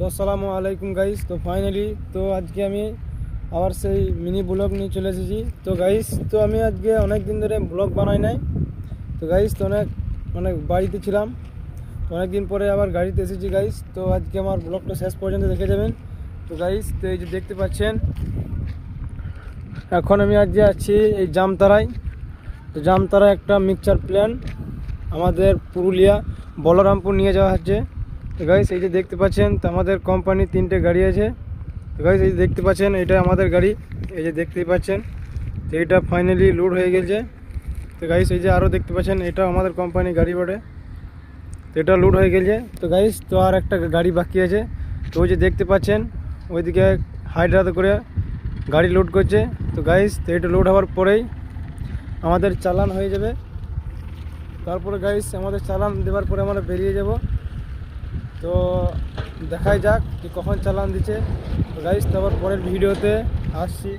তো আসসালামু আলাইকুম গাইস। তো ফাইনালি তো আজকে আমি আবার সেই মিনি ব্লগ নিয়ে চলে এসেছি। তো গাইস তো আমি আজকে অনেক দিন ধরে ব্লগ বানাই নাই। তো গাইস তো অনেক অনেক বাড়িতে ছিলাম, তো অনেক দিন পরে আবার গাড়িতে এসেছি গাইস। তো আজকে আমার ব্লগটা শেষ পর্যন্ত দেখে যাবেন। তো গাইস তো এই যে দেখতে পাচ্ছেন, এখন আমি আজকে আছি এই জামতারায়। তো জামতারায় একটা মিক্সচার প্ল্যান আমাদের পুরুলিয়া বলরামপুর নিয়ে যাওয়া হচ্ছে। তো গাইস এই যে দেখতে পাচ্ছেন, তো আমাদের কোম্পানি 3টে গাড়ি আছে। তো গাইস এই যে দেখতে পাচ্ছেন, এটা আমাদের গাড়ি, এই যে দেখতেই পাচ্ছেন। তো এটা ফাইনালি লোড হয়ে গেছে। তো গাইস এই যে আরও দেখতে পাচ্ছেন, এটা আমাদের কোম্পানি গাড়ি বটে। তো এটা লোড হয়ে গেছে। তো গাইস তো আর একটা গাড়ি বাকি আছে। তো ওই যে দেখতে পাচ্ছেন ওইদিকে হাইড্রাতে করে গাড়ি লোড করছে। তো গাইস তো এটা লোড হওয়ার পরেই আমাদের চালান হয়ে যাবে। তারপরে গাইস আমাদের চালান দেওয়ার পরে আমরা বেরিয়ে যাব। তো দেখাই যাক যে কখন চালান দিচ্ছে। তো গাইস তারপর পরের ভিডিওতে আসছি।